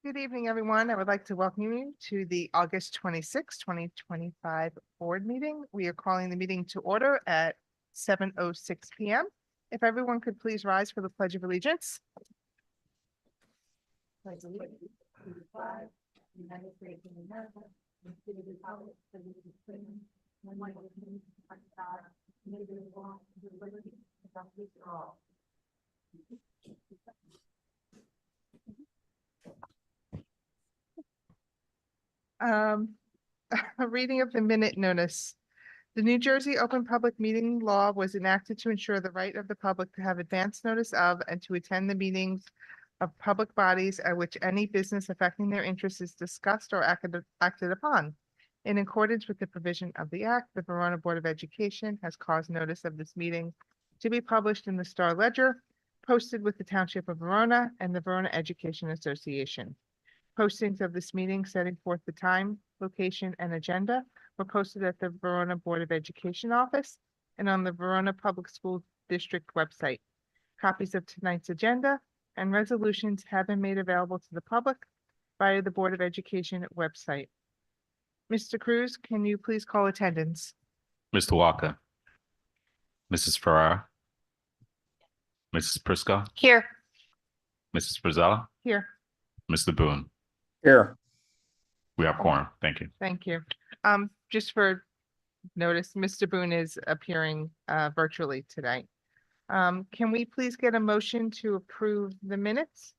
Good evening, everyone. I would like to welcome you to the August 26, 2025 board meeting. We are calling the meeting to order at 7:06 p.m. If everyone could please rise for the Pledge of Allegiance. Pledge allegiance to the flag, United States of America, and to the republic for which it stands, one nation, under God, indivisible, with liberty and justice for all. A reading of the minute notice. The New Jersey Open Public Meeting Law was enacted to ensure the right of the public to have advance notice of and to attend the meetings of public bodies at which any business affecting their interests is discussed or acted upon. In accordance with the provision of the Act, the Verona Board of Education has caused notice of this meeting to be published in the Star Ledger, posted with the Township of Verona and the Verona Education Association. Postings of this meeting setting forth the time, location, and agenda were posted at the Verona Board of Education office and on the Verona Public School District website. Copies of tonight's agenda and resolutions have been made available to the public via the Board of Education website. Mr. Cruz, can you please call attendance? Mr. Walker, Mrs. Ferrara, Mrs. Prisco, Here. Mrs. Frizella, Here. Mr. Boone. Here. We have quorum. Thank you. Thank you. Just for notice, Mr. Boone is appearing virtually today. Can we please get a motion to approve the minutes?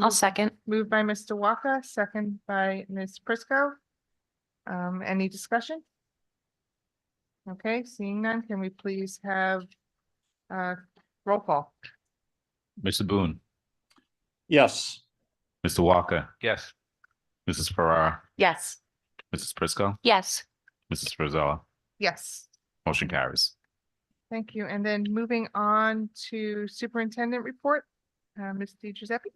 I'll second. Moved by Mr. Walker, second by Ms. Prisco. Any discussion? Okay, seeing none, can we please have roll call? Mr. Boone, Yes. Mr. Walker. Yes. Mrs. Ferrara, Yes. Mrs. Prisco, Yes. Mrs. Frizella. Yes, Motion carries. thank you. And then moving on to superintendent report, Ms. DiGiuseppe.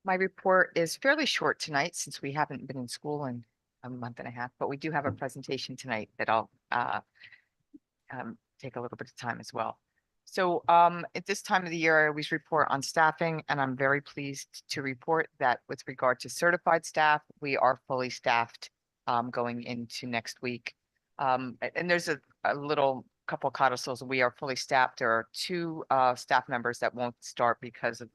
My report is fairly short tonight since we haven't been in school in a month and a half, but we do have a presentation tonight that I'll take a little bit of time as well. So at this time of the year, I always report on staffing, and I'm very pleased to report that with regard to certified staff, we are fully staffed going into next week. And there's a little couple codicils. We are fully staffed. There are two staff members that won't start because of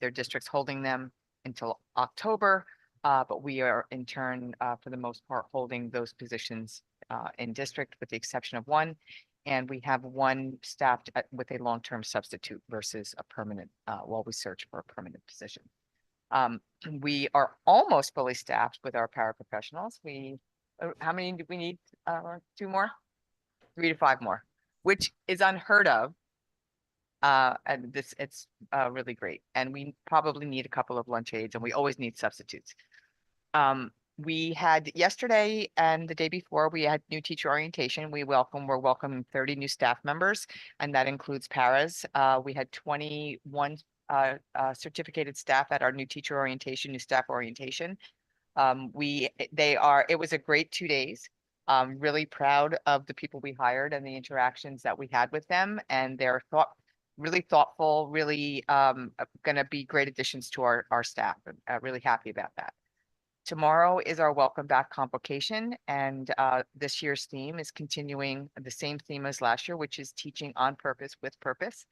their districts holding them until October, but we are in turn, for the most part, holding those positions in district with the exception of one. And we have one staffed with a long-term substitute versus a permanent, while we search for a permanent position. We are almost fully staffed with our paraprofessionals. How many do we need? 2 more? 3 to 5 more, which is unheard of. And it's really great. And we probably need a couple of lunch aides, and we always need substitutes. We had yesterday and the day before, we had new teacher orientation. We're welcoming 30 new staff members, and that includes paras. We had 21 certificated staff at our new teacher orientation, new staff orientation. It was a great 2 days. Really proud of the people we hired and the interactions that we had with them, and they're really thoughtful, really going to be great additions to our staff. Really happy about that. Tomorrow is our welcome back convocation, and this year's theme is continuing the same theme as last year, which is teaching on purpose with purpose.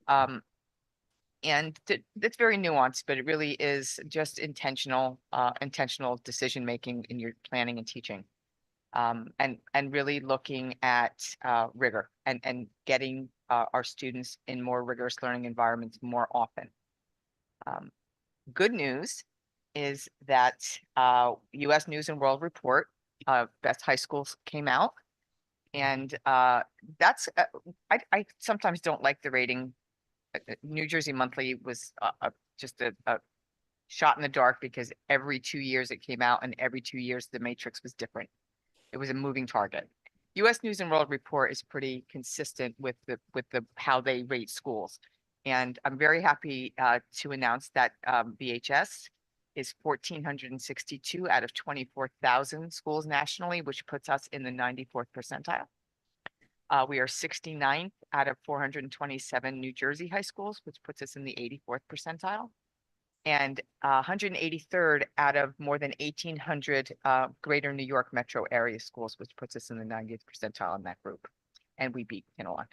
And it's very nuanced, but it really is just intentional decision-making in your planning and teaching. And really looking at rigor and getting our students in more rigorous learning environments more often. Good news is that U.S. News and World Report, best high schools came out. And that's, I sometimes don't like the rating. New Jersey Monthly was just a shot in the dark because every 2 years it came out and every 2 years the matrix was different. It was a moving target. U.S. News and World Report is pretty consistent with how they rate schools. And I'm very happy to announce that VHS is 1,462 out of 24,000 schools nationally, which puts us in the 94th percentile. We are 69th out of 427 New Jersey high schools, which puts us in the 84th percentile. And 183rd out of more than 1,800 greater New York metro area schools, which puts us in the 90th percentile in that group. And we beat Kinelon.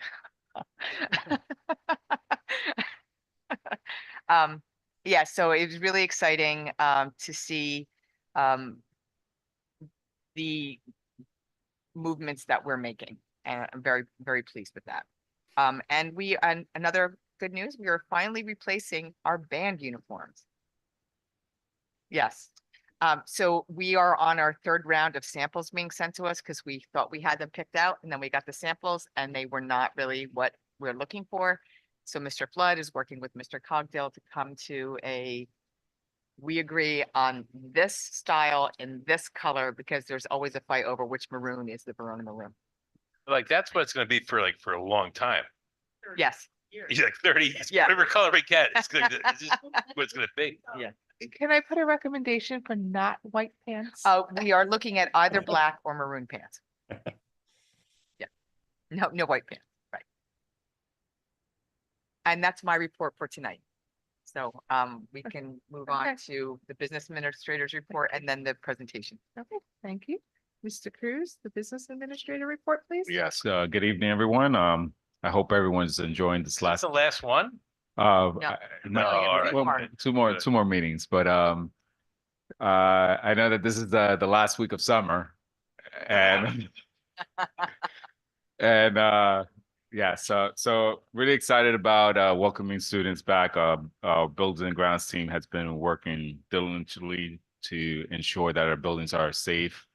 Yeah, so it was really exciting to see the movements that we're making, and I'm very, very pleased with that. And another good news, we are finally replacing our band uniforms. Yes. So we are on our third round of samples being sent to us because we thought we had them picked out, and then we got the samples and they were not really what we're looking for. So Mr. Flood is working with Mr. Cogdill to come to we agree on this style in this color, because there's always a fight over which maroon is the Verona maroon. Like, that's what it's gonna be for a long time. Yes. He's like 30, Yeah. whatever color we get, it's just what it's gonna be. Yeah. Can I put a recommendation for not white pants? We are looking at either black or maroon pants. Yeah. No white pants, right. And that's my report for tonight. So we can move on Okay. to the business administrator's report and then the presentation. Okay, thank you. Mr. Cruz, the business administrator report, please. Yes, good evening, everyone. I hope everyone's enjoying this That's last, the last one? no, No, all right. well, two more meetings, but, I know that this is the last week of summer and, and, yeah, so really excited about, welcoming students back. Our buildings and grounds team has been working diligently to ensure that our buildings are safe.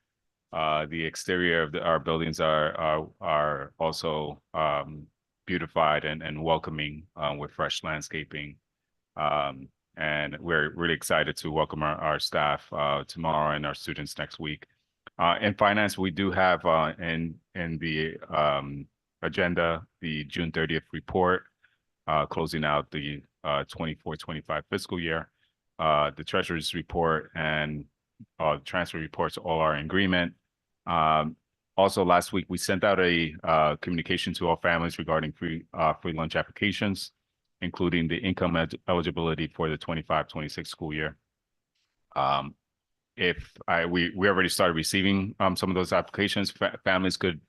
The exterior of our buildings are also beautified and welcoming with fresh landscaping. And we're really excited to welcome our staff tomorrow and our students next week. In finance, we do have in the agenda the June 30th report, closing out the 24-25 fiscal year. The treasurer's report and transfer reports all are in agreement. Also, last week we sent out a communication to all families regarding free lunch applications, including the income eligibility for the 25-26 school year. We already started receiving some of those applications. Families could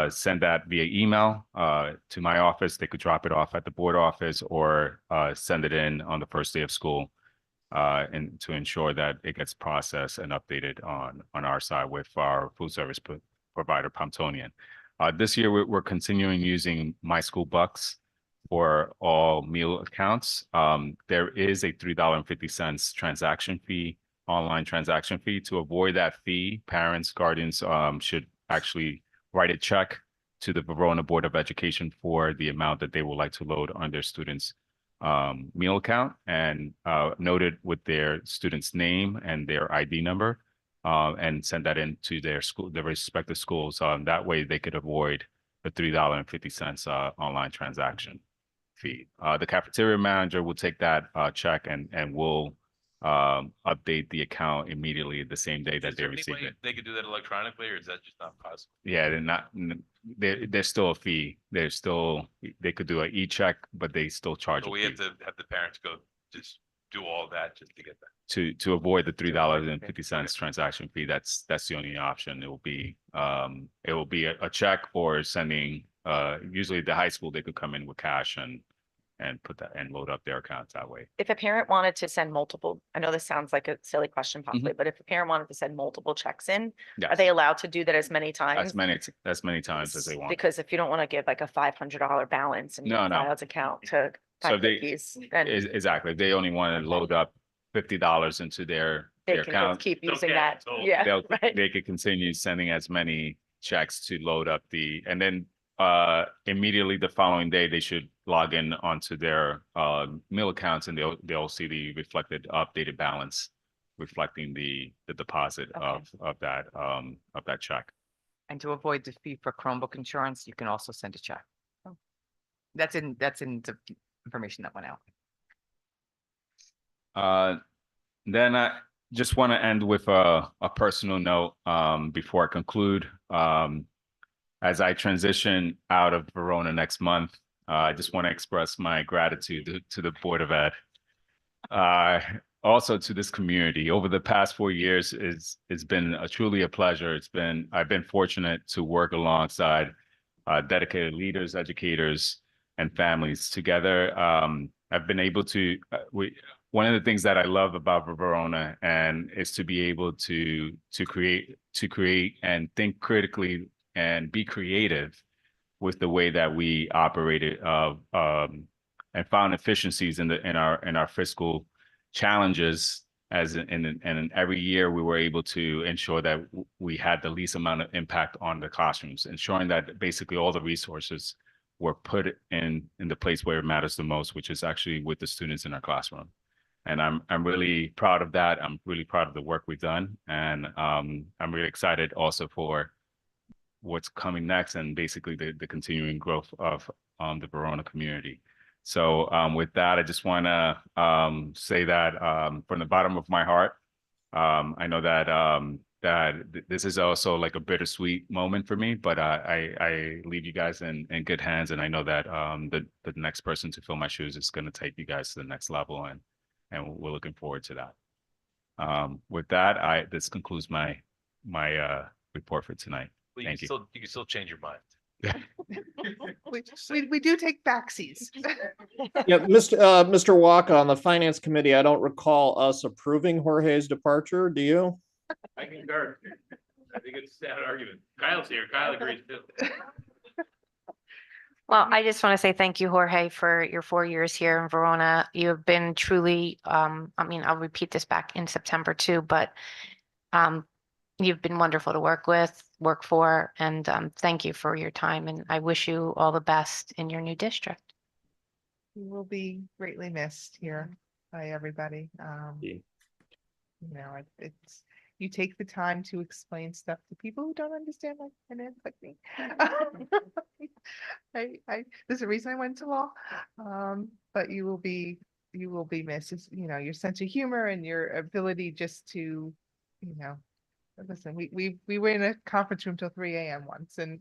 send that via email to my office. They could drop it off at the board office or send it in on the first day of school, and to ensure that it gets processed and updated on our side with our food service provider, Pomptonian. This year, we're continuing using My School Bucks for all meal accounts. There is a $3.50 transaction fee, online transaction fee. To avoid that fee, parents, guardians should actually write a check to the Verona Board of Education for the amount that they would like to load on their students' meal account, and noted with their student's name and their ID number, and send that in to their respective schools. That way they could avoid the $3.50 online transaction fee. The cafeteria manager will take that check and will update the account immediately the same day that Is they there receive any way it. they could do that electronically, or is that just not possible? Yeah, they're not. There's still a fee. They could do an e-check, but they still charge So a we fee have to have the parents go just do all that just to get that. to avoid the $3.50 Okay. transaction fee. That's the only option. It will be a check or sending. Usually the high school, they could come in with cash and put that and load up their accounts that way. If a parent wanted to send multiple, I know this sounds like a silly question possibly, but if a parent wanted to send multiple checks in, are Yes, they allowed to do that as many times? as many times as they want. Because if you don't want to give like a $500 balance in your No, no. child's account to So buy if they- cookies, then Exactly. If they only want to load up $50 into their they can account, just keep It's using okay, that. it's all- Yeah, right. they could continue sending as many checks to load up and then immediately the following day, they should log in onto their meal accounts, and they'll see the reflected updated balance reflecting the deposit Okay. of that check. And to avoid the fee for Chromebook insurance, you can also send a check. That's in the information that went out. Then I just want to end with a personal note before I conclude. as I transition out of Verona next month, I just want to express my gratitude to the Board of Ed. Also to this community. Over the past 4 years, it's been truly a pleasure. I've been fortunate to work alongside dedicated leaders, educators, and families together. I've been able to, one of the things that I love about Verona and is to be able to create and think critically and be creative with the way that we operated and found efficiencies in our fiscal challenges and every year we were able to ensure that we had the least amount of impact on the classrooms, ensuring that basically all the resources were put in the place where it matters the most, which is actually with the students in our classroom. And I'm really proud of that. I'm really proud of the work we've done. And I'm really excited also for what's coming next and basically the continuing growth of the Verona community. So with that, I just want to say that from the bottom of my heart, I know that this is also like a bittersweet moment for me, but I leave you guys in good hands, and I know that the next person to fill my shoes is going to take you guys to the next level, and we're looking forward to that. With that, this concludes my report for tonight. Well, Thank you. You can still change your mind. We do take backsies. Yeah, Mr. Walker, on the Finance Committee, I don't recall us approving Jorge's departure. Do you? I concur. I think it's a sad argument. Kyle's here. Kyle agrees too. Well, I just want to say thank you, Jorge, for your 4 years here in Verona. You have been truly, I mean, I'll repeat this back in September too, but you've been wonderful to work with, work for, and thank you for your time. And I wish you all the best in your new district. You will be greatly missed here by everybody. Yeah. You know, it's, you take the time to explain stuff to people who don't understand like finance like me. There's a reason I went to law. But you will be missed. It's, you know, your sense of humor and your ability just to, you know, listen, we were in a conference room till 3 a.m. once, and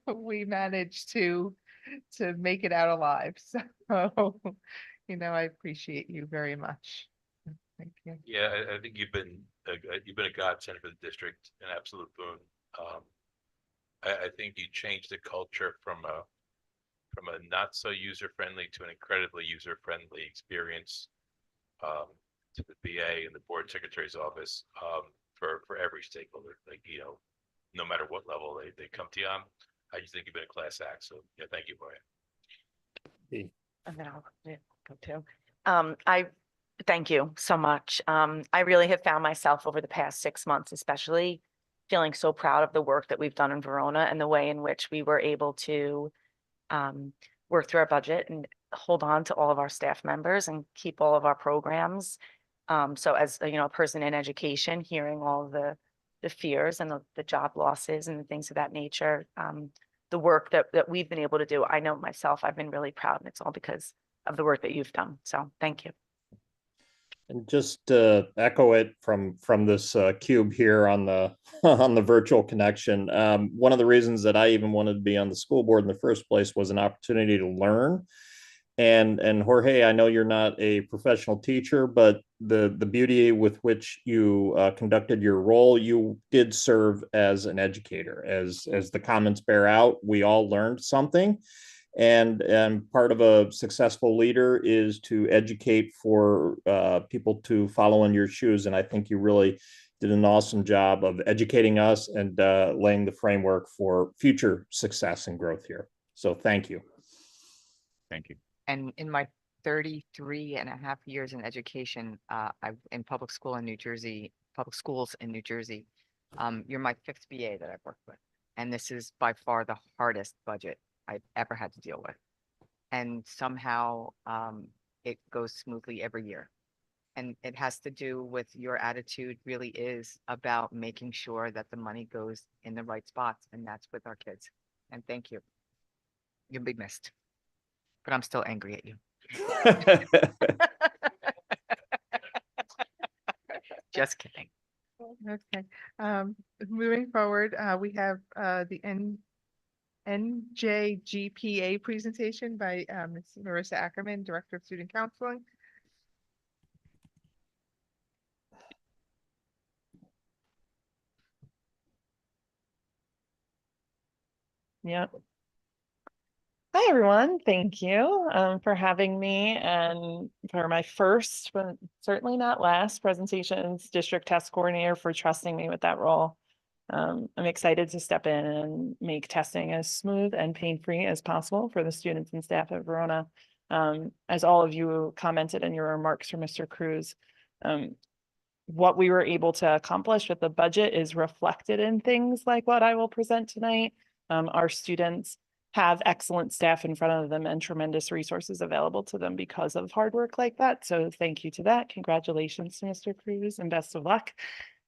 we managed to make it out alive. So, you know, I appreciate you very much. Thank you. Yeah, I think you've been a godsend for the district, an absolute boon. I think you changed the culture from a not so user friendly to an incredibly user friendly experience to the BA and the board secretary's office for every stakeholder. Like, you know, no matter what level they come to you on, I just think you've been a class act. So yeah, thank you, Brian. And then I'll go too. I thank you so much. I really have found myself over the past 6 months, especially feeling so proud of the work that we've done in Verona and the way in which we were able to work through our budget and hold on to all of our staff members and keep all of our programs. So as you know, a person in education, hearing all of the fears and the job losses and the things of that nature, the work that we've been able to do, I know myself, I've been really proud, and it's all because of the work that you've done. So thank you. And just to echo it from this cube here on the on the virtual connection, one of the reasons that I even wanted to be on the school board in the first place was an opportunity to learn. And Jorge, I know you're not a professional teacher, but the beauty with which you conducted your role, you did serve as an educator. As the comments bear out, we all learned something. And part of a successful leader is to educate for people to follow in your shoes. And I think you really did an awesome job of educating us and laying the framework for future success and growth here. So thank you. Thank you. And in my 33 and a half years in education, in public schools in New Jersey, you're my 5th BA that I've worked with. And this is by far the hardest budget I've ever had to deal with. And somehow it goes smoothly every year. And it has to do with your attitude really is about making sure that the money goes in the right spots. And that's with our kids. And thank you. You'll be missed. But I'm still angry at you. Just kidding. Okay, moving forward, we have, the NJGPA presentation by, Ms. Marissa Ackerman, Director of Student Counseling. Yep. Hi, everyone. Thank you for having me and for my first, but certainly not last, presentation as district test coordinator, for trusting me with that role. I'm excited to step in and make testing as smooth and pain-free as possible for the students and staff at Verona. As all of you commented in your remarks for Mr. Cruz, what we were able to accomplish with the budget is reflected in things like what I will present tonight. Our students have excellent staff in front of them and tremendous resources available to them because of hard work like that. So thank you to that. Congratulations to Mr. Cruz and best of luck.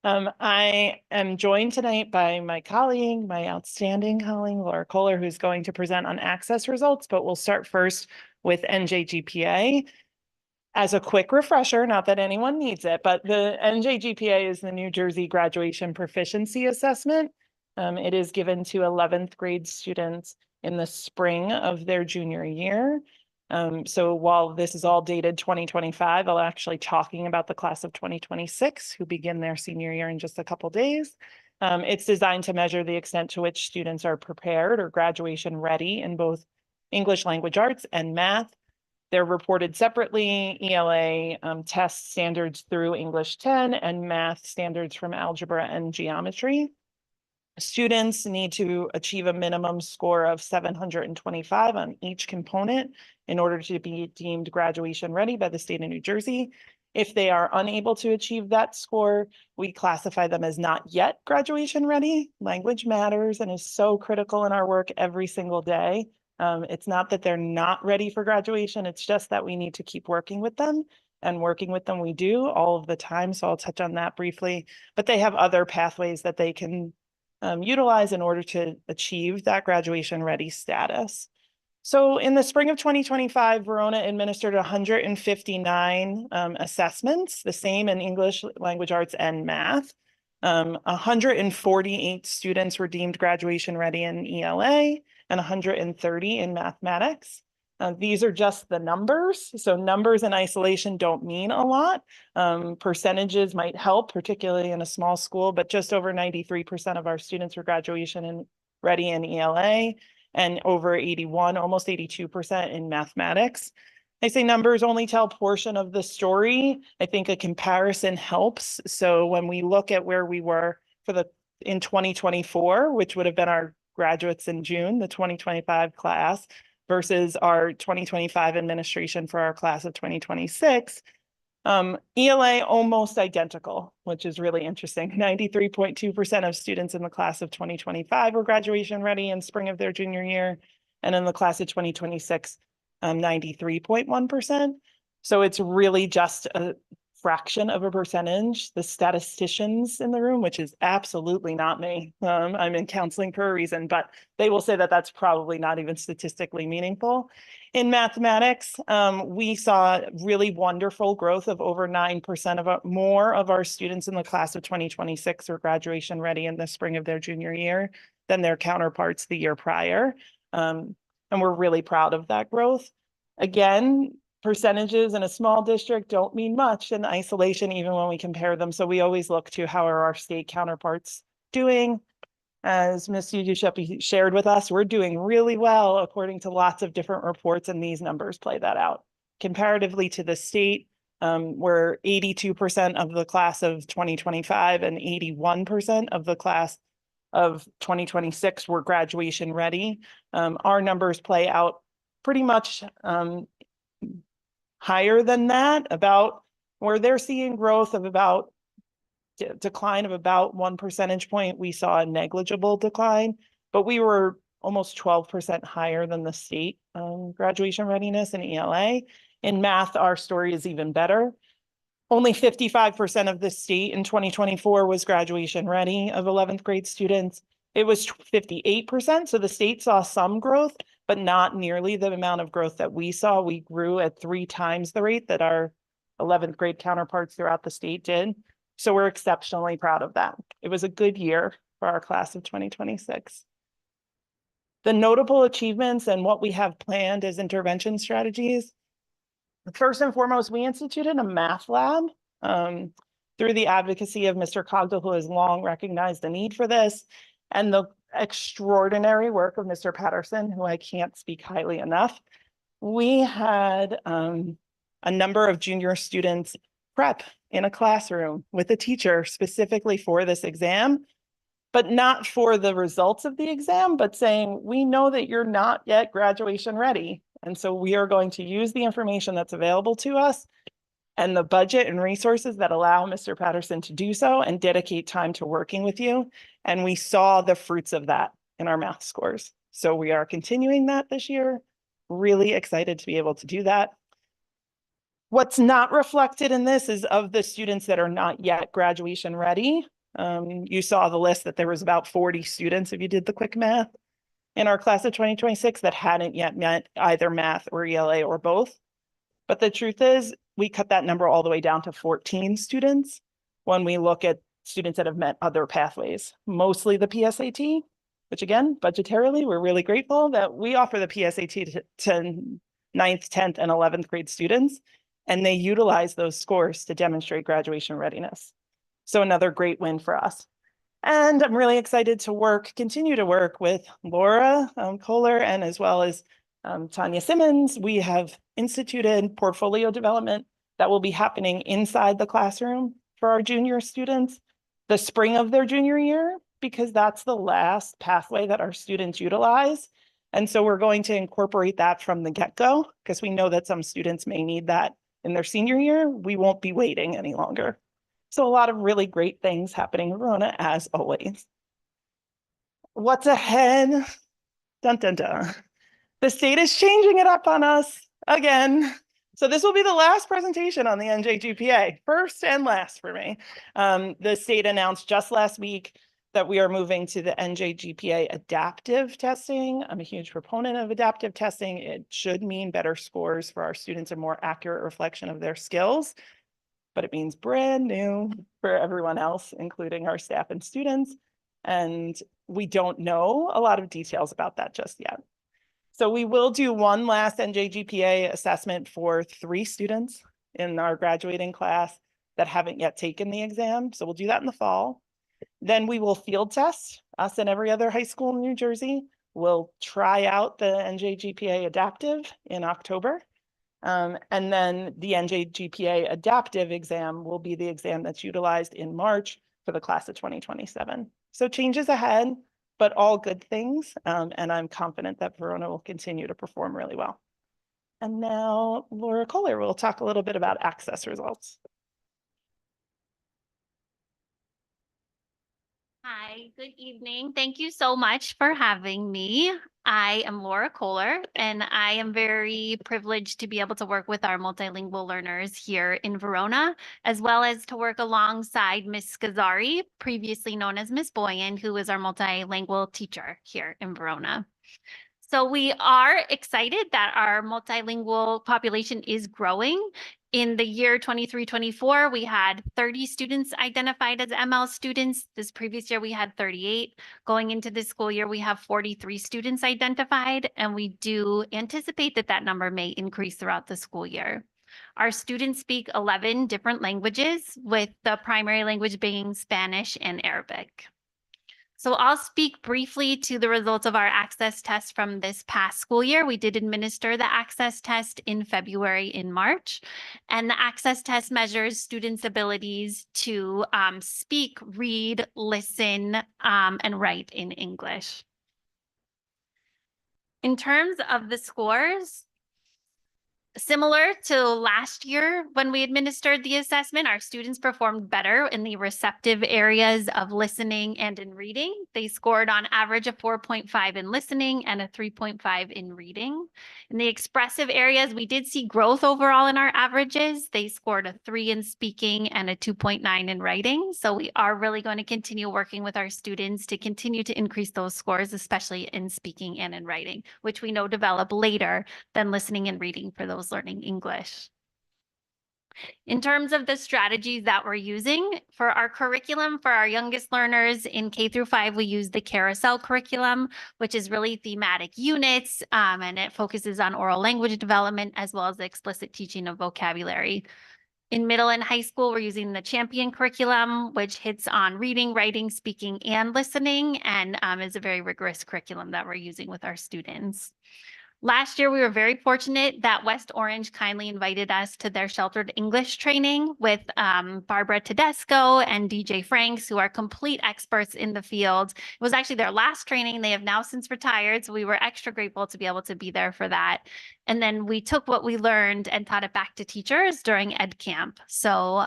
I am joined tonight by my colleague, my outstanding colleague, Laura Kohler, who's going to present on access results, but we'll start first with NJGPA. As a quick refresher, not that anyone needs it, but the NJGPA is the New Jersey Graduation Proficiency Assessment. It is given to 11th grade students in the spring of their junior year. So while this is all dated 2025, I'll actually talking about the class of 2026 who begin their senior year in just a couple days. It's designed to measure the extent to which students are prepared or graduation ready in both English language arts and math. They're reported separately, ELA test standards through English 10 and math standards from algebra and geometry. Students need to achieve a minimum score of 725 on each component in order to be deemed graduation ready by the state of New Jersey. If they are unable to achieve that score, we classify them as not yet graduation ready. Language matters and is so critical in our work every single day. It's not that they're not ready for graduation, it's just that we need to keep working with them, and working with them we do all of the time. So I'll touch on that briefly, but they have other pathways that they can utilize in order to achieve that graduation ready status. So in the spring of 2025, Verona administered 159 assessments, the same in English, language arts, and math. 148 students were deemed graduation ready in ELA and 130 in mathematics. These are just the numbers. So numbers in isolation don't mean a lot. Percentages might help, particularly in a small school, but just over 93% of our students were graduation ready in ELA and over 81, almost 82% in mathematics. I say numbers only tell a portion of the story. I think a comparison helps. So when we look at where we were in 2024, which would have been our graduates in June, the 2025 class, versus our 2025 administration for our class of 2026, ELA almost identical, which is really interesting. 93.2% of students in the class of 2025 were graduation ready in spring of their junior year. And in the class of 2026, 93.1%. So it's really just a fraction of a percentage. The statisticians in the room, which is absolutely not me. I'm in counseling for a reason, but they will say that that's probably not even statistically meaningful. In mathematics, we saw really wonderful growth of over 9% more of our students in the class of 2026 were graduation ready in the spring of their junior year than their counterparts the year prior. And we're really proud of that growth. Again, percentages in a small district don't mean much in isolation, even when we compare them. So we always look to how are our state counterparts doing. As Ms. Giuseppe shared with us, we're doing really well according to lots of different reports, and these numbers play that out. Comparatively to the state, we're 82% of the class of 2025 and 81% of the class of 2026 were graduation ready. Our numbers play out pretty much higher than that, about where they're seeing growth of about decline of about 1 percentage point. We saw a negligible decline, but we were almost 12% higher than the state graduation readiness in ELA. In math, our story is even better. Only 55% of the state in 2024 was graduation ready of 11th grade students. It was 58%, so the state saw some growth, but not nearly the amount of growth that we saw. We grew at 3 times the rate that our 11th grade counterparts throughout the state did. So we're exceptionally proud of that. It was a good year for our class of 2026. The notable achievements and what we have planned as intervention strategies. First and foremost, we instituted a math lab through the advocacy of Mr. Cogdill, who has long recognized the need for this, and the extraordinary work of Mr. Patterson, who I can't speak highly enough. We had a number of junior students prep in a classroom with a teacher specifically for this exam, but not for the results of the exam, but saying, we know that you're not yet graduation ready. And so we are going to use the information that's available to us and the budget and resources that allow Mr. Patterson to do so and dedicate time to working with you. And we saw the fruits of that in our math scores. So we are continuing that this year. Really excited to be able to do that. What's not reflected in this is of the students that are not yet graduation ready. You saw the list that there was about 40 students, if you did the quick math, in our class of 2026 that hadn't yet met either math or ELA or both. But the truth is, we cut that number all the way down to 14 students when we look at students that have met other pathways, mostly the PSAT, which again, budgetarily, we're really grateful that we offer the PSAT to 9th, 10th, and 11th grade students, and they utilize those scores to demonstrate graduation readiness. So another great win for us. And I'm really excited to continue to work with Laura Kohler and as well as Tanya Simmons. We have instituted portfolio development that will be happening inside the classroom for our junior students the spring of their junior year, because that's the last pathway that our students utilize. And so we're going to incorporate that from the get-go because we know that some students may need that in their senior year. We won't be waiting any longer. So a lot of really great things happening in Verona as always. What's ahead? Dun, dun, dun. The state is changing it up on us again. So this will be the last presentation on the NJGPA, first and last for me. The state announced just last week that we are moving to the NJGPA adaptive testing. I'm a huge proponent of adaptive testing. It should mean better scores for our students, a more accurate reflection of their skills, but it means brand new for everyone else, including our staff and students. And we don't know a lot of details about that just yet. So we will do one last NJGPA assessment for 3 students in our graduating class that haven't yet taken the exam. So we'll do that in the fall. Then we will field test, us and every other high school in New Jersey. We'll try out the NJGPA adaptive in October. And then the NJGPA adaptive exam will be the exam that's utilized in March for the class of 2027. So changes ahead, but all good things. And I'm confident that Verona will continue to perform really well. And now Laura Kohler will talk a little bit about access results. Hi, good evening. Thank you so much for having me. I am Laura Kohler, and I am very privileged to be able to work with our multilingual learners here in Verona, as well as to work alongside Ms. Scazzari, previously known as Ms. Boyan, who is our multilingual teacher here in Verona. So we are excited that our multilingual population is growing. In the year 23-24, we had 30 students identified as ML students. This previous year, we had 38. Going into this school year, we have 43 students identified, and we do anticipate that that number may increase throughout the school year. Our students speak 11 different languages, with the primary language being Spanish and Arabic. So I'll speak briefly to the results of our access test from this past school year. We did administer the access test in February and March, and the access test measures students' abilities to speak, read, listen, and write in English. In terms of the scores, similar to last year when we administered the assessment, our students performed better in the receptive areas of listening and in reading. They scored on average a 4.5 in listening and a 3.5 in reading. In the expressive areas, we did see growth overall in our averages. They scored a 3 in speaking and a 2.9 in writing. So we are really going to continue working with our students to continue to increase those scores, especially in speaking and in writing, which we know develop later than listening and reading for those learning English. In terms of the strategies that we're using for our curriculum, for our youngest learners in K through 5, we use the carousel curriculum, which is really thematic units, and it focuses on oral language development as well as the explicit teaching of vocabulary. In middle and high school, we're using the champion curriculum, which hits on reading, writing, speaking, and listening, and is a very rigorous curriculum that we're using with our students. Last year, we were very fortunate that West Orange kindly invited us to their sheltered English training with Barbara Tedesco and DJ Franks, who are complete experts in the field. It was actually their last training. They have now since retired, so we were extra grateful to be able to be there for that. And then we took what we learned and taught it back to teachers during Ed Camp. So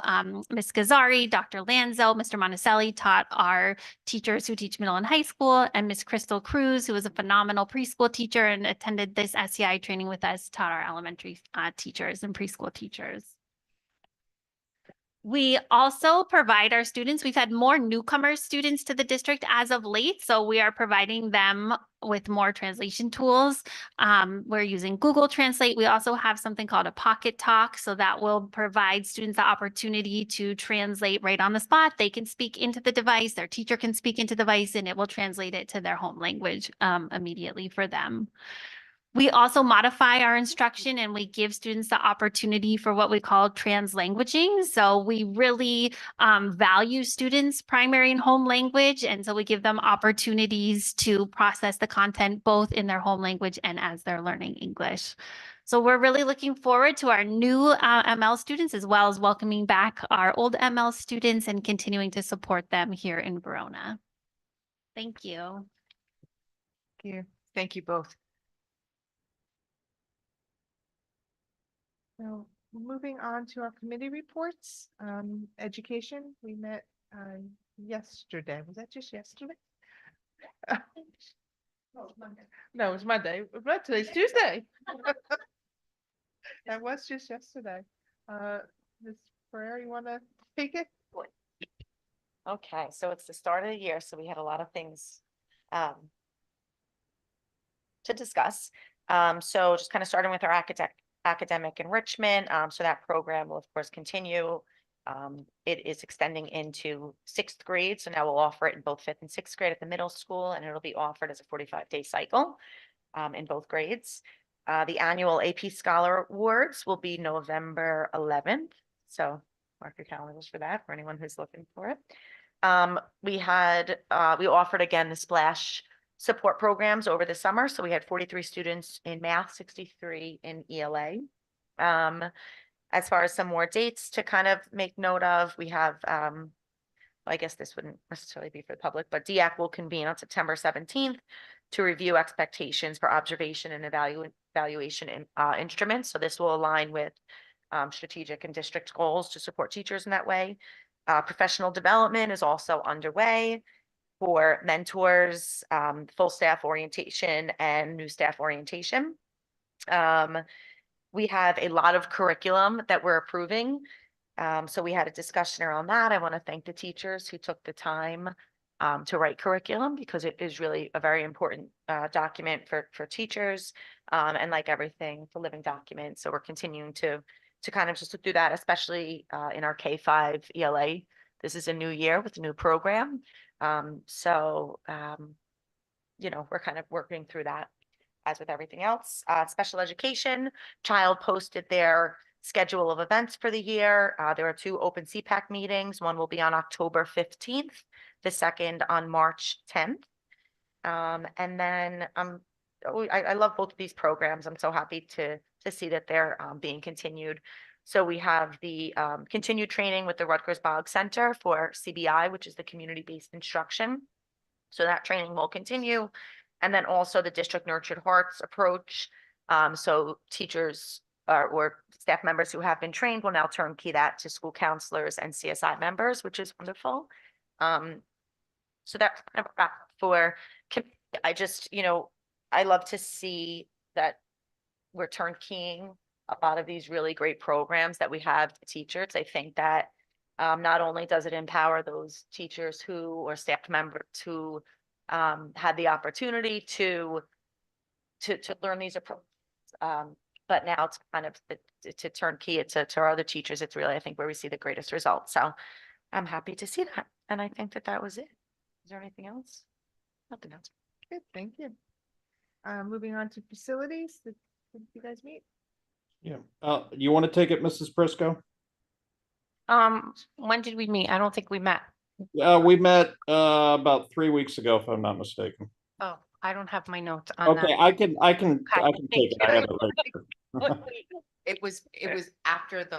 Ms. Gazzari, Dr. Lanzo, Mr. Monticelli taught our teachers who teach middle and high school, and Ms. Crystal Cruz, who was a phenomenal preschool teacher and attended this SEI training with us, taught our elementary teachers and preschool teachers. We also provide our students, we've had more newcomer students to the district as of late, so we are providing them with more translation tools. We're using Google Translate. We also have something called a Pocket Talk, so that will provide students the opportunity to translate right on the spot. They can speak into the device, their teacher can speak into the device, and it will translate it to their home language immediately for them. We also modify our instruction and we give students the opportunity for what we call translanguaging. So we really value students' primary and home language. And so we give them opportunities to process the content both in their home language and as they're learning English. So we're really looking forward to our new ML students, as well as welcoming back our old ML students and continuing to support them here in Verona. Thank you. Thank you. Thank you both. So moving on to our committee reports, education, we met yesterday. Was that just yesterday? No, it was Monday, but today's Tuesday. That was just yesterday. Ms. Ferrer, you want to take it? Okay, so it's the start of the year, so we had a lot of things to discuss. So just kind of starting with our academic enrichment. So that program will of course continue. It is extending into 6th grade. So now we'll offer it in both 5th and 6th grade at the middle school, and it'll be offered as a 45-day cycle in both grades. The annual AP Scholar Awards will be November 11th. So mark your calendars for that, for anyone who's looking for it. We offered again the Splash support programs over the summer. So we had 43 students in math, 63 in ELA. As far as some more dates to kind of make note of, we have, I guess this wouldn't necessarily be for the public, but DEAC will convene on September 17th to review expectations for observation and evaluation instruments. So this will align with strategic and district goals to support teachers in that way. Professional development is also underway for mentors, full staff orientation, and new staff orientation. We have a lot of curriculum that we're approving. So we had a discussion around that. I want to thank the teachers who took the time to write curriculum, because it is really a very important document for teachers, and like everything, it's a living document. So we're continuing to kind of just look through that, especially in our K-5 ELA. This is a new year with a new program. You know, we're kind of working through that as with everything else. Special education, Child posted their schedule of events for the year. There are 2 open CPAC meetings. One will be on October 15th, the second on March 10th. And then I love both of these programs. I'm so happy to see that they're being continued. So we have the continued training with the Rutgers Bog Center for CBI, which is the community-based instruction. So that training will continue. And then also the district nurtured hearts approach. So teachers or staff members who have been trained will now turnkey that to school counselors and CSI members, which is wonderful. So that's kind of wrap for, I just, you know, I love to see that we're turnkeying a lot of these really great programs that we have to teachers. I think that not only does it empower those teachers who or staff members who had the opportunity to learn these approaches, But now it's kind of to turnkey it to our other teachers. It's really, I think, where we see the greatest results. So I'm happy to see that. And I think that that was it. Is there anything else? Nothing else. Good, thank you. Moving on to facilities, did you guys meet? Yeah. You want to take it, Mrs. Prisco? When did we meet? I don't think we met. We met about 3 weeks ago, if I'm not mistaken. Oh, I don't have my notes on that. Okay, I can Okay, take it. I have it right here. It was after it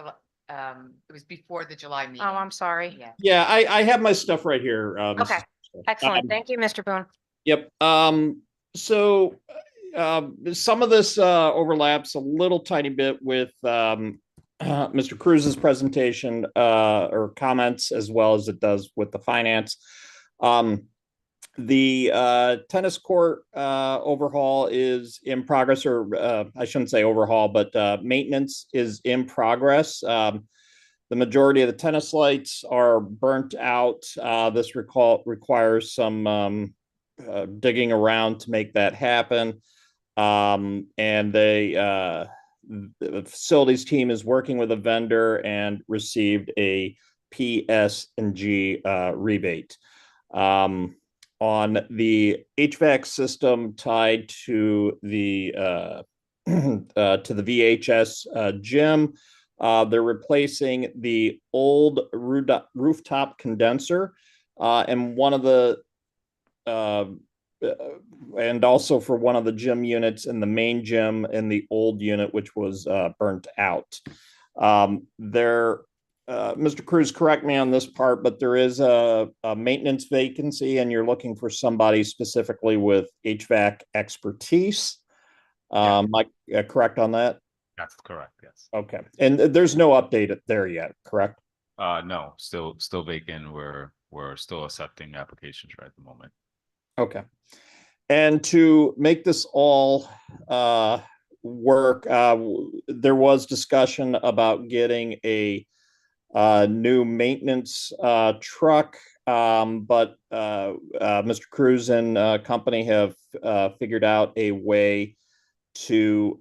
was before the July meeting. Oh, I'm sorry. Yeah. Yeah, I have my stuff right here. Mrs. Okay. Prisco. Excellent. Thank you, Mr. Boone. Yep. So some of this overlaps a little tiny bit with Mr. Cruz's presentation or comments, as well as it does with the finance. The tennis court overhaul is in progress, or I shouldn't say overhaul, but maintenance is in progress. The majority of the tennis lights are burnt out. This requires some digging around to make that happen. And the facilities team is working with a vendor and received a PS&G rebate. On the HVAC system tied to the VHS gym, they're replacing the old rooftop condenser, and one of the and also for one of the gym units in the main gym in the old unit, which was burnt out. Mr. Cruz, correct me on this part, but there is a maintenance vacancy, and you're looking for somebody specifically with HVAC expertise. Yeah. Am I correct on that? That's correct, yes. Okay, and there's no update there yet, correct? No, still vacant. We're still accepting applications right at the moment. Okay. And to make this all work, there was discussion about getting a new maintenance truck, but Mr. Cruz and company have figured out a way to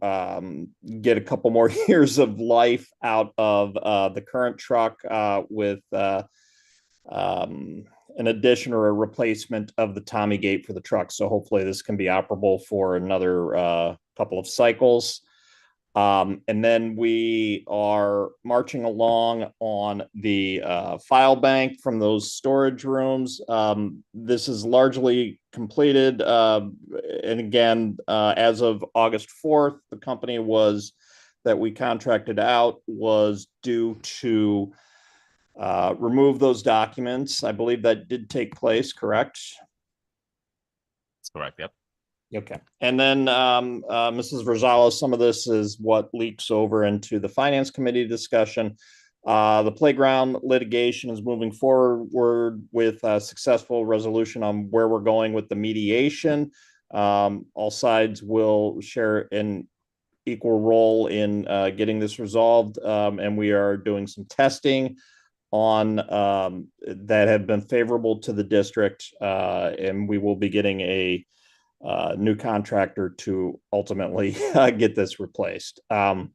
get a couple more years of life out of the current truck with an addition or a replacement of the Tommy gate for the truck. So hopefully this can be operable for another couple of cycles. And then we are marching along on the file bank from those storage rooms. This is largely completed. And again, as of August 4th, the company that we contracted out was due to remove those documents. I believe that did take place, correct? That's correct, yep. Okay. And then Mrs. Rosales, some of this is what leaks over into the Finance Committee discussion. The playground litigation is moving forward with a successful resolution on where we're going with the mediation. All sides will share an equal role in getting this resolved, and we are doing some testing on that have been favorable to the district, and we will be getting a new contractor to ultimately get this replaced. And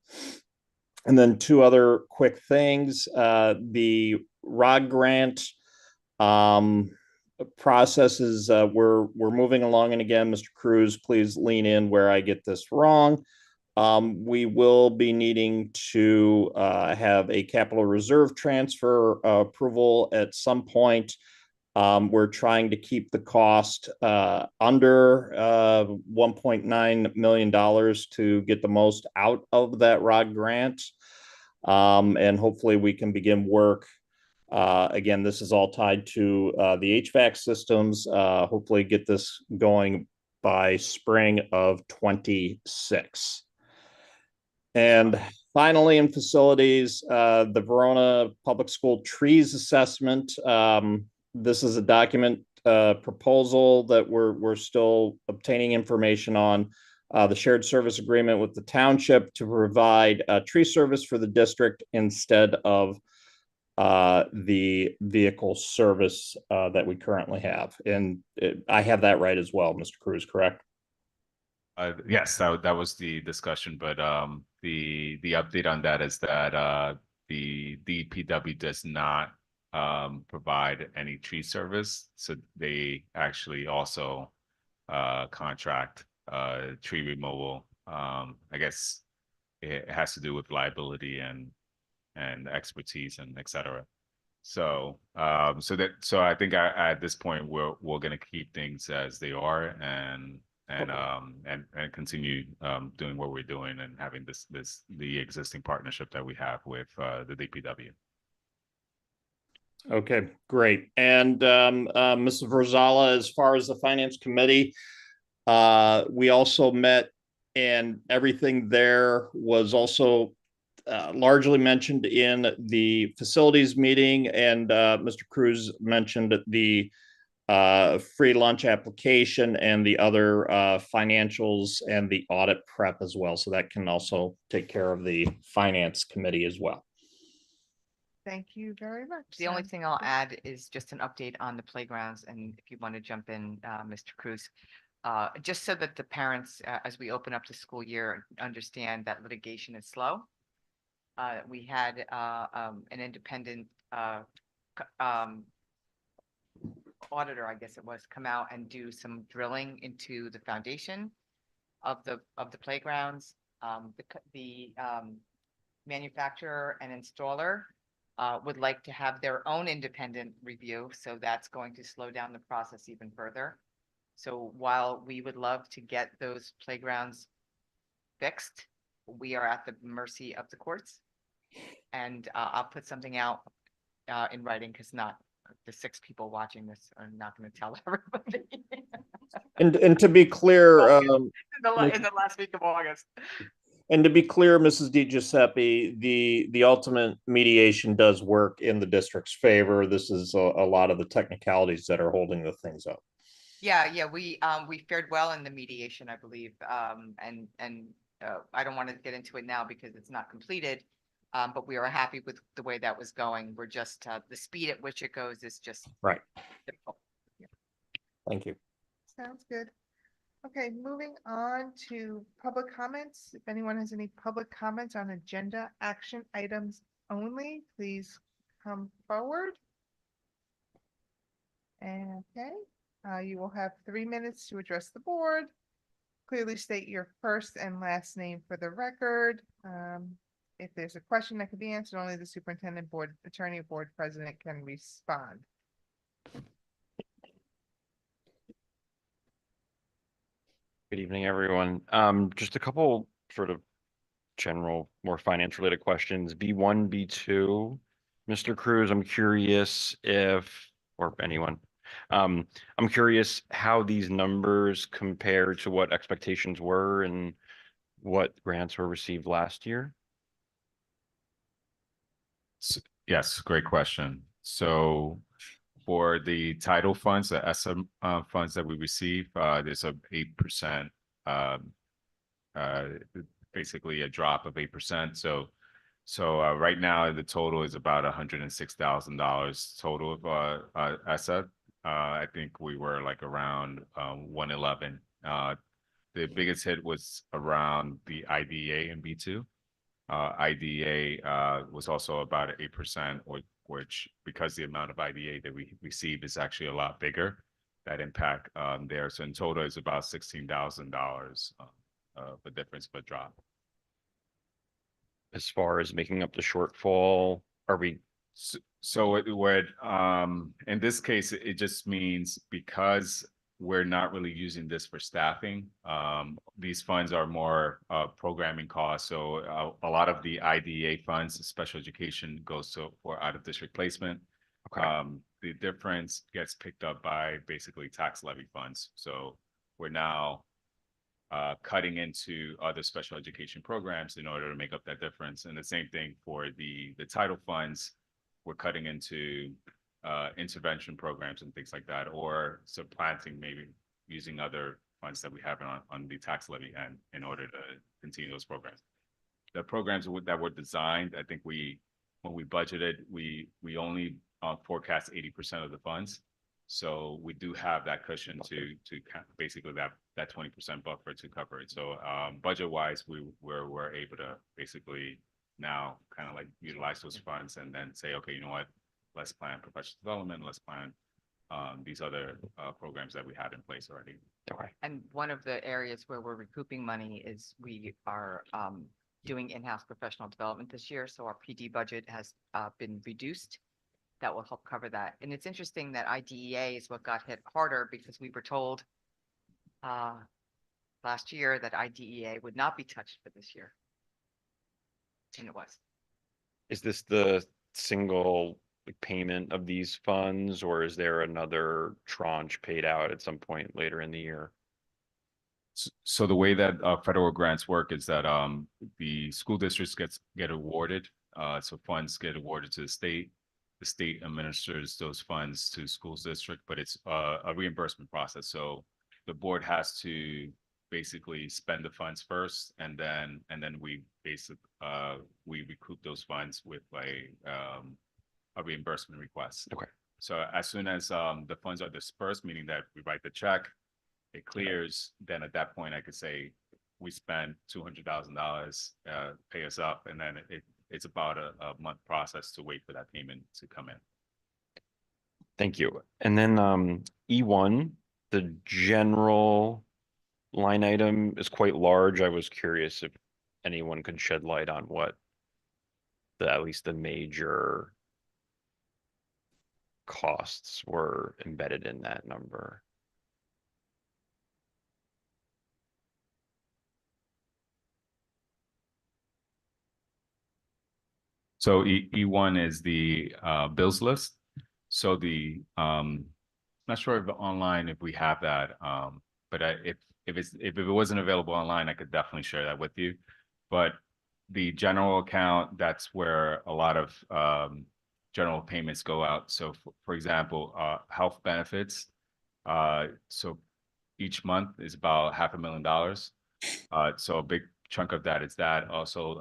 then two other quick things. The ROD grant processes, we're moving along. And again, Mr. Cruz, please lean in where I get this wrong. We will be needing to have a capital reserve transfer approval at some point. We're trying to keep the cost under $1.9 million to get the most out of that ROD grant. And hopefully we can begin work. Again, this is all tied to the HVAC systems. Hopefully get this going by spring of 26. And finally, in facilities, the Verona Public School Trees Assessment. This is a document proposal that we're still obtaining information on. The shared service agreement with the township to provide tree service for the district instead of the vehicle service that we currently have. And I have that right as well, Mr. Cruz, correct? Yes, that was the discussion, but the update on that is that the DPW does not provide any tree service, so they actually also contract tree removal. I guess it has to do with liability and expertise and et cetera. So so I think at this point we're gonna keep things as they are and continue doing what we're doing and having the existing partnership that we have with the DPW. Okay, great. And Mrs. Verzala, as far as the finance committee, we also met, and everything there was also largely mentioned in the facilities meeting. And Mr. Cruz mentioned the free lunch application and the other financials and the audit prep as well. So that can also take care of the finance committee as well. Thank you very much. The only Sounds thing I'll good. add is just an update on the playgrounds, and if you want to jump in, Mr. Cruz. Just so that the parents, as we open up the school year, understand that litigation is slow. We had an independent auditor, I guess it was, come out and do some drilling into the foundation of the playgrounds. The manufacturer and installer would like to have their own independent review, so that's going to slow down the process even further. So while we would love to get those playgrounds fixed, we are at the mercy of the courts. And I'll put something out in writing, because not the 6 people watching this are not going to tell everybody. And to be clear, in the last week of August. and to be clear, Mrs. Di Giuseppe, the ultimate mediation does work in the district's favor. This is a lot of the technicalities that are holding the things up. Yeah, we fared well in the mediation, I believe. And I don't want to get into it now because it's not completed. But we are happy with the way that was going. We're just the speed at which it goes is just Right. difficult. Thank you. Sounds good. Okay, moving on to public comments. If anyone has any public comments on agenda action items only, please come forward. Okay, you will have 3 minutes to address the board. Clearly state your first and last name for the record. If there's a question that can be answered, only the superintendent, board attorney, or board president can respond. Good evening, everyone. Just a couple sort of general, more finance related questions. B1, B2, Mr. Cruz, I'm curious if, or anyone, I'm curious how these numbers compare to what expectations were and what grants were received last year. Yes, great question. So for the title funds, the SM funds that we receive, there's a 8%, basically a drop of 8%. So right now the total is about $106,000 total of asset. I think we were like around 111. The biggest hit was around the IDA and B2. IDA was also about 8%, which because the amount of IDA that we receive is actually a lot bigger, that impact there. So in total is about $16,000 the difference of a drop. As far as making up the shortfall, are we? So it would, in this case, it just means because we're not really using this for staffing. These funds are more programming costs. So a lot of the IDA funds, special education, goes for out of district placement. Okay. The difference gets picked up by basically tax levy funds. So we're now cutting into other special education programs in order to make up that difference. And the same thing for the title funds, we're cutting into intervention programs and things like that, or supplanting, maybe using other funds that we have on the tax levy end in order to continue those programs. The programs that were designed, I think when we budgeted, we only forecast 80% of the funds. So we do have that cushion to basically that 20% buffer to cover it. So budget wise, we're able to basically now kind of like utilize those funds and then say, okay, you know what, let's plan professional development, let's plan these other programs that we had in place already. Okay. And one of the areas where we're recouping money is we are doing in-house professional development this year. So our PD budget has been reduced. That will help cover that. And it's interesting that IDEA is what got hit harder because we were told last year that IDEA would not be touched for this year. And it was. Is this the single payment of these funds, or is there another tranche paid out at some point later in the year? So the way that federal grants work is that the school districts get awarded, so funds get awarded to the state. The state administers those funds to schools district, but it's a reimbursement process. So the board has to basically spend the funds first, and then we we recoup those funds with a reimbursement request. Okay. So as soon as the funds are dispersed, meaning that we write the check, it clears, then at that point I could say we spent $200,000, pay us up, and then it's about a month process to wait for that payment to come in. Thank you. And then E1, the general line item is quite large. I was curious if anyone could shed light on what at least the major costs were embedded in that number. So E1 is the bills list. So the not sure if online if we have that, but if it wasn't available online, I could definitely share that with you. But the general account, that's where a lot of general payments go out. So for example, health benefits. So each month is about $500,000. So a big chunk of that is that. Also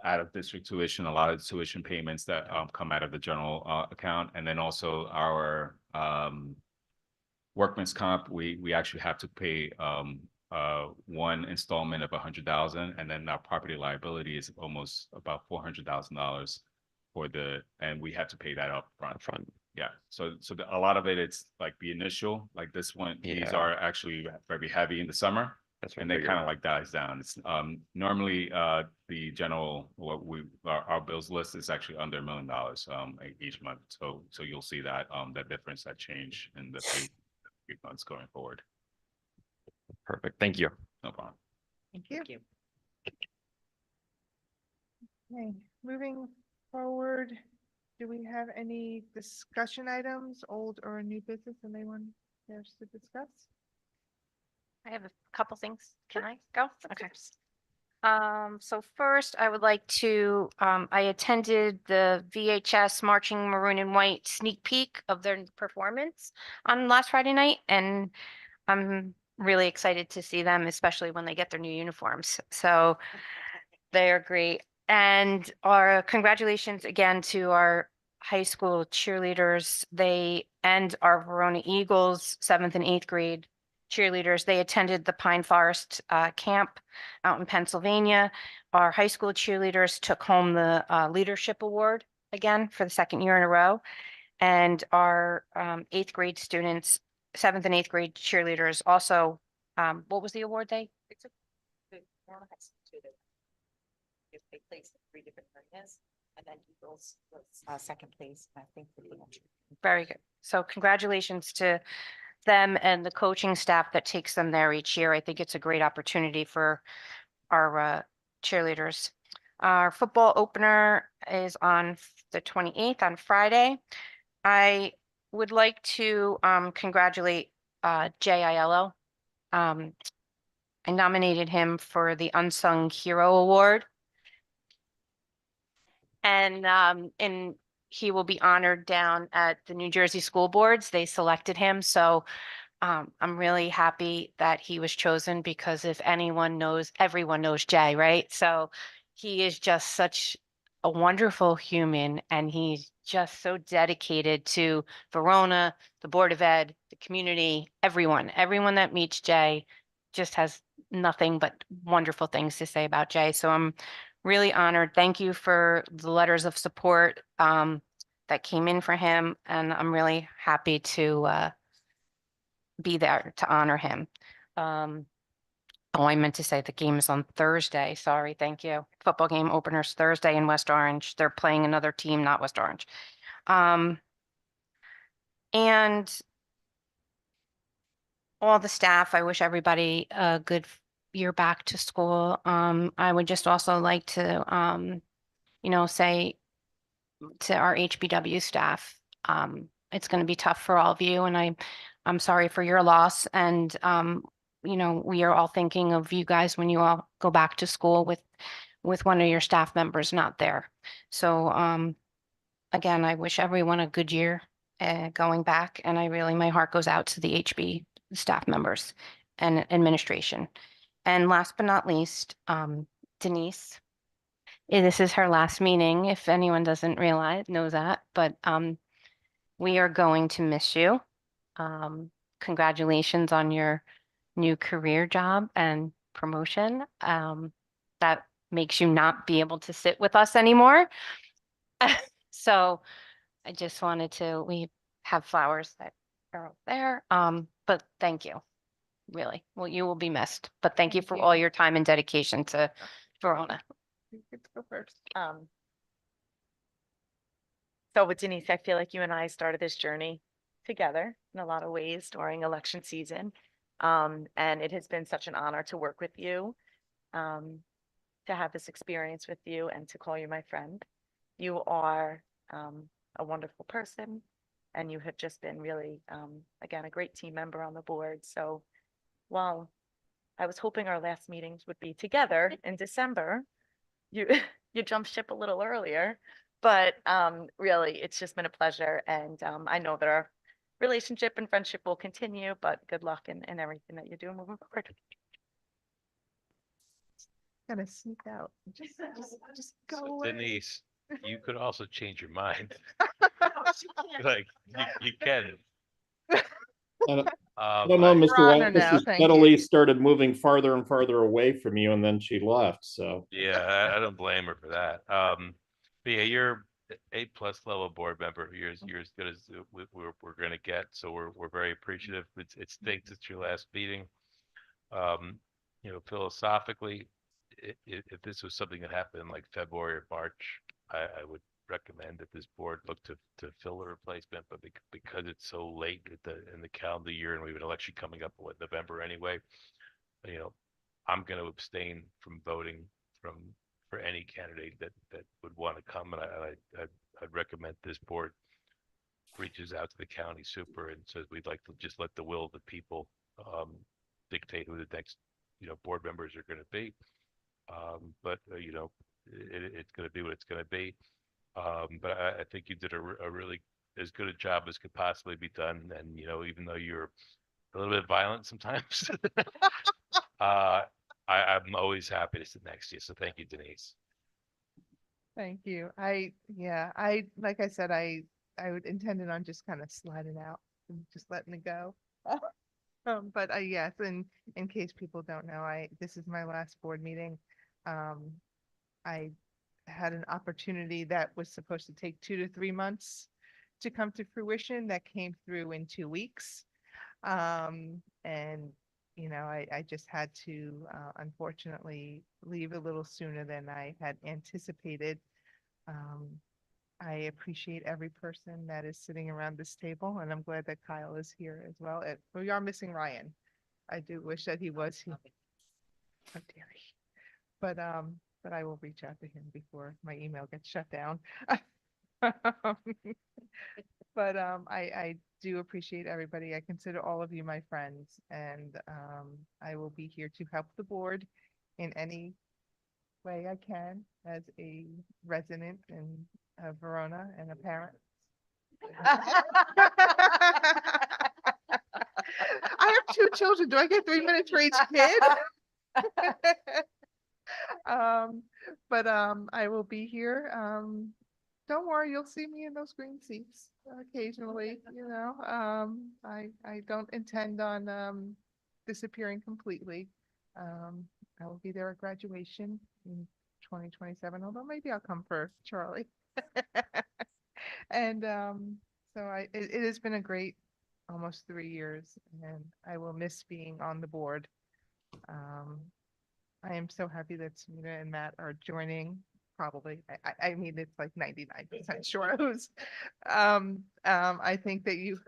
out of district tuition, a lot of tuition payments that come out of the general account. And then also our workman's comp, we actually have to pay one installment of 100,000, and then our property liability is almost about $400,000 and we have to pay that up front. Yeah, so a lot of it's like the initial, like this one, these Yeah. are actually very heavy in the summer. That's what And I they figured. kind of like dies down. It's normally the general our bills list is actually under $1 million each month. So you'll see that that difference, that change in the refunds going forward. Perfect. Thank you. No problem. Thank you. Thank you. Okay, moving forward, do we have any discussion items, old or new business, anyone cares to discuss? I have a couple things. Can I go? Okay. So first I would like to, I attended the VHS Marching Maroon and White sneak peek of their performance on last Friday night, and I'm really excited to see them, especially when they get their new uniforms. So they are great. And our congratulations again to our high school cheerleaders. They and our Verona Eagles 7th and 8th grade cheerleaders. They attended the Pine Forest camp out in Pennsylvania. Our high school cheerleaders took home the leadership award again for the second year in a row. And our 8th grade students, 7th and 8th grade cheerleaders also, what was the award they? They placed in 3 different areas, and then Eagles was second place, I think. Very good. So congratulations to them and the coaching staff that takes them there each year. I think it's a great opportunity for our cheerleaders. Our football opener is on the 28th on Friday. I would like to congratulate JILO. I nominated him for the Unsung Hero Award. And he will be honored down at the New Jersey School Boards. They selected him, so I'm really happy that he was chosen, because if anyone knows, everyone knows Jay, right? So he is just such a wonderful human, and he's just so dedicated to Verona, the Board of Ed, the community, everyone that meets Jay just has nothing but wonderful things to say about Jay. So I'm really honored. Thank you for the letters of support that came in for him, and I'm really happy to be there to honor him. Oh, I meant to say the game is on Thursday. Sorry, thank you. Football game openers Thursday in West Orange. They're playing another team, not West Orange. And all the staff, I wish everybody a good year back to school. I would just also like to, say to our HBW staff, it's going to be tough for all of you, and I'm sorry for your loss. And we are all thinking of you guys when you all go back to school with one of your staff members not there. So again, I wish everyone a good year going back, and my heart goes out to the HB staff members and administration. And last but not least, Denise. This is her last meeting, if anyone doesn't knows that, but we are going to miss you. Congratulations on your new career job and promotion. That makes you not be able to sit with us anymore. So I just we have flowers that are up there. But thank you, really. Well, you will be missed, but thank you for all your time and dedication to Verona. You get to go first. So with Denise, I feel like you and I started this journey together in a lot of ways during election season. And it has been such an honor to work with you, to have this experience with you, and to call you my friend. You are a wonderful person, and you have just been really, again, a great team member on the board. So while I was hoping our last meetings would be together in December, you jumped ship a little earlier, but really, it's just been a pleasure. And I know that our relationship and friendship will continue, but good luck in everything that you're doing moving forward. Gotta sneak out. Just go So away. Denise, you could also change your mind. Like, you can. I don't know, Mr. Your honor White, now, she thank steadily you. started moving farther and farther away from you, and then she left, so. Yeah, I don't blame her for that. But yeah, you're A+ level board member. You're as good as we're gonna get. So we're very appreciative. It stinks it's your last meeting. Philosophically, if this was something that happened in like February or March, I would recommend that this board look to fill a replacement. But because it's so late in the calendar year, and we have an election coming up in November anyway, I'm going to abstain from voting for any candidate that would want to come, and I'd recommend this board reaches out to the county super and says we'd like to just let the will of the people dictate who the next board members are going to be. But it's going to be what it's going to be. But I think you did a really as good a job as could possibly be done. And even though you're a little bit violent sometimes, I'm always happy to sit next to you. So thank you, Denise. Thank you. Like I said, I would intended on just kind of sliding out and just letting it go. But yes, in case people don't know, this is my last board meeting. I had an opportunity that was supposed to take 2 to 3 months to come to fruition that came through in 2 weeks. And I just had to unfortunately leave a little sooner than I had anticipated. I appreciate every person that is sitting around this table, and I'm glad that Kyle is here as well. We are missing Ryan. I do wish that he was here. How dare he? But I will reach out to him before my email gets shut down. But I do appreciate everybody. I consider all of you my friends, and I will be here to help the board in any way I can as a resident in Verona and a parent. I have 2 children. Do I get 3 minutes for each kid? But I will be here. Don't worry, you'll see me in those green seats occasionally, you know. I don't intend on disappearing completely. I will be there at graduation in 2027, although maybe I'll come for Charlie. And so it has been a great almost 3 years, and I will miss being on the board. I am so happy that Samina and Matt are joining. Probably, I mean, it's like 99% sure who's. I think that you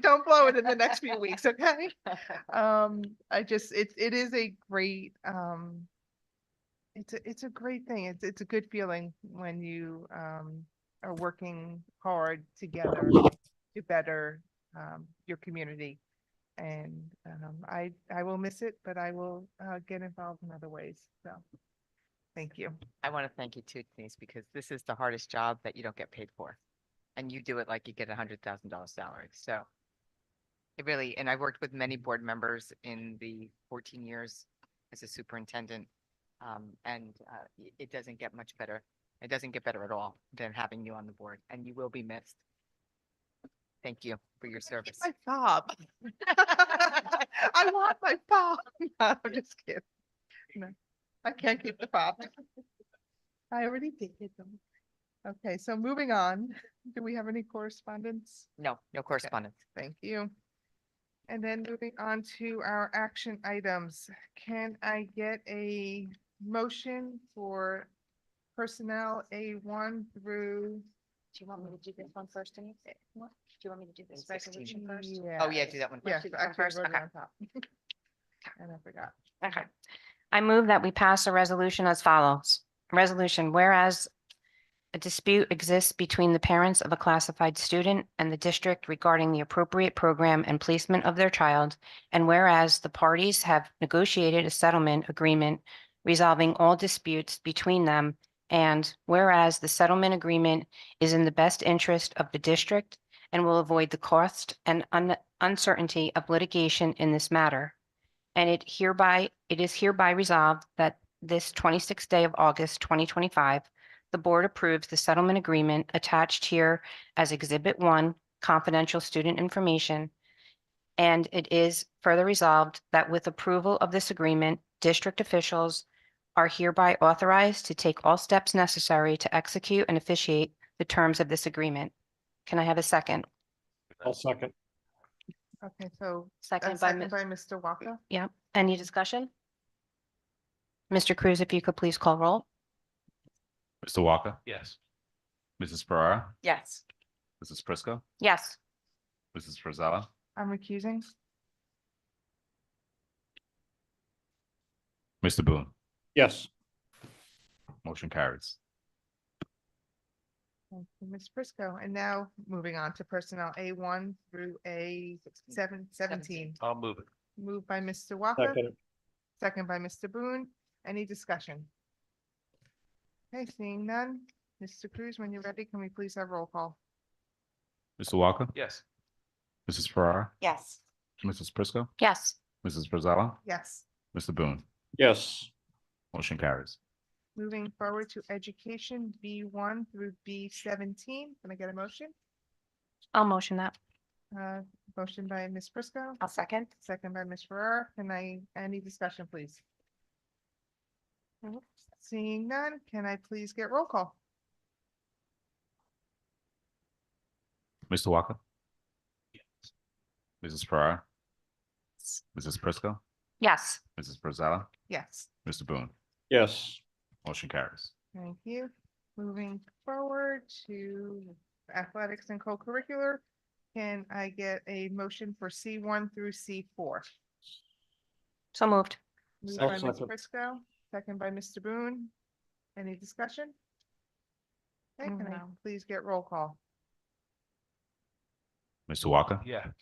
don't blow it in the next few weeks, okay? It is a great, it's a great thing. It's a good feeling when you are working hard together to better your community. And I will miss it, but I will get involved in other ways. So thank you. I want to thank you too, Denise, because this is the hardest job that you don't get paid for. And you do it like you get $100,000 salary. So it really, and I worked with many board members in the 14 years as a superintendent. It doesn't get much better. It doesn't get better at all than having you on the board, and you will be missed. Thank you for your service. My fob. I want my fob. No, I'm just kidding. No, I can't keep the fob. I already did them. Okay, so moving on. Do we have any correspondence? No, no correspondence. Thank you. And then moving on to our action items. Can I get a motion for personnel A1 through? Do you want me to do this one first, Denise? What? Do you want me to do this 16. resolution first? Oh, yeah, do that one. Yes, do that one actually, I first? wrote it Okay. on top. And I forgot. Okay. I move that we pass a resolution as follows. Resolution, whereas a dispute exists between the parents of a classified student and the district regarding the appropriate program and placement of their child, and whereas the parties have negotiated a settlement agreement resolving all disputes between them, and whereas the settlement agreement is in the best interest of the district and will avoid the cost and uncertainty of litigation in this matter. And it is hereby resolved that this 26th day of August, 2025, the board approves the settlement agreement attached here as Exhibit 1, confidential student information. And it is further resolved that with approval of this agreement, district officials are hereby authorized to take all steps necessary to execute and officiate the terms of this agreement. Can I have a second? I'll second. Okay, so Second by, second by Mr. Walker. yeah, any discussion? Mr. Cruz, if you could please call roll. Mr. Walker, Yes. Mrs. Ferrara, Yes. Mrs. Prisco, Yes. Mrs. Frizella, I'm recusing. Mr. Boone. Yes. Motion carries. Thank you, Ms. Prisco. And now moving on to personnel A1 through A17. I'll move it. Moved by Mr. Walker, Second. second by Mr. Boone. Any discussion? Okay, seeing none. Mr. Cruz, when you're ready, can we please have roll call? Mr. Walker, Yes. Mrs. Ferrara, Yes. Mrs. Prisco, Yes. Mrs. Frizella, Yes. Mr. Boone. Yes. Motion carries. Moving forward to education, B1 through B17. Can I get a motion? I'll motion that. Motion by Ms. Prisco, I'll second. second by Ms. Ferrara. Any discussion, please? Seeing none, can I please get roll call? Mr. Walker. Mrs. Ferrara, Mrs. Prisco, Yes. Mrs. Frizella, Yes. Mr. Boone. Yes. Motion carries. Thank you. Moving forward to athletics and co-curricular, can I get a motion for C1 through C4? So moved. Moved by Ms. Second. Prisco, second by Mr. Boone. Any discussion? Okay, can I No. please get roll call? Mr. Walker, Yeah.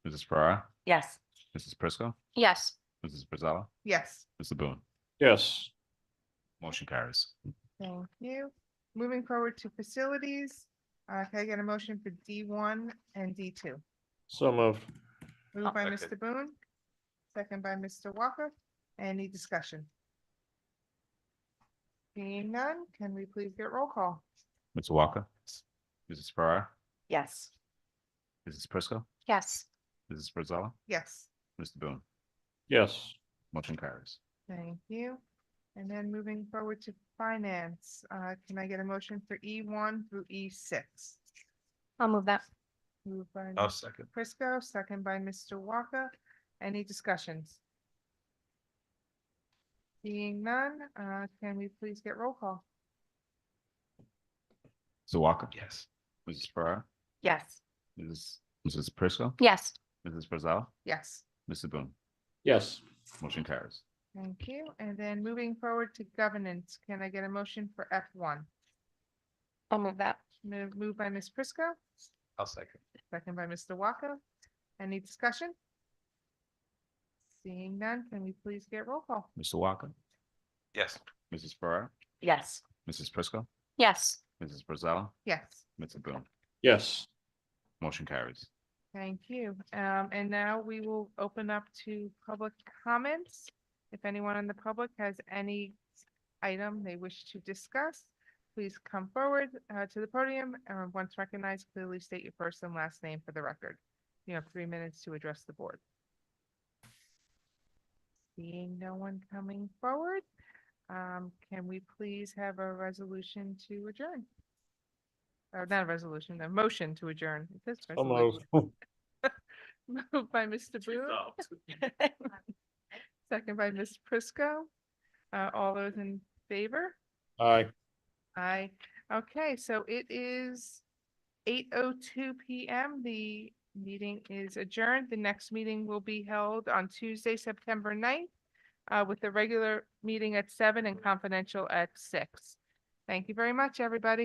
Mrs. Ferrara, Yes. Mrs. Prisco, Yes. Mrs. Frizella, Yes. Mr. Boone. Yes. Motion carries. Thank you. Moving forward to facilities, can I get a motion for D1 and D2? So moved. Moved by Second. Mr. Boone, second by Mr. Walker. Any discussion? Seeing none, can we please get roll call? Mr. Walker, Mrs. Farrar, Yes. Mrs. Prisco, Yes. Mrs. Frizella, Yes, Mr. Boone. Yes. Motion carries. thank you. And then moving forward to finance, can I get a motion for E1 through E6? I'll move that. Moved by I'll Mr. second. Prisco, second by Mr. Walker. Any discussions? Seeing none, can we please get roll call? Mr. Walker. Yes. Mrs. Farrar, Yes. Mrs. Prisco, Yes. Mrs. Frizella, Yes, Mr. Boone. Yes. Motion carries. thank you. And then moving forward to governance, can I get a motion for F1? I'll move that. Moved by Ms. Prisco, I'll second. second by Mr. Walker. Any discussion? Seeing none, can we please get roll call? Mr. Walker, Yes. Mrs. Farrar, Yes. Mrs. Prisco, Yes. Mrs. Frizella, Yes, Mr. Boone. Yes. Motion carries. thank you. And now we will open up to public comments. If anyone in the public has any item they wish to discuss, please come forward to the podium, and once recognized, clearly state your first and last name for the record. You have 3 minutes to address the board. Seeing no one coming forward, can we please have a resolution to adjourn? Or not a resolution, a motion to adjourn. It says resolution. Moved by Mr. Boone. Second by Ms. Prisco. All those in favor? Aye. Aye. Okay, so it is 8:02 PM. The meeting is adjourned. The next meeting will be held on Tuesday, September 9th, with the regular meeting at 7 and confidential at 6. Thank you very much, everybody.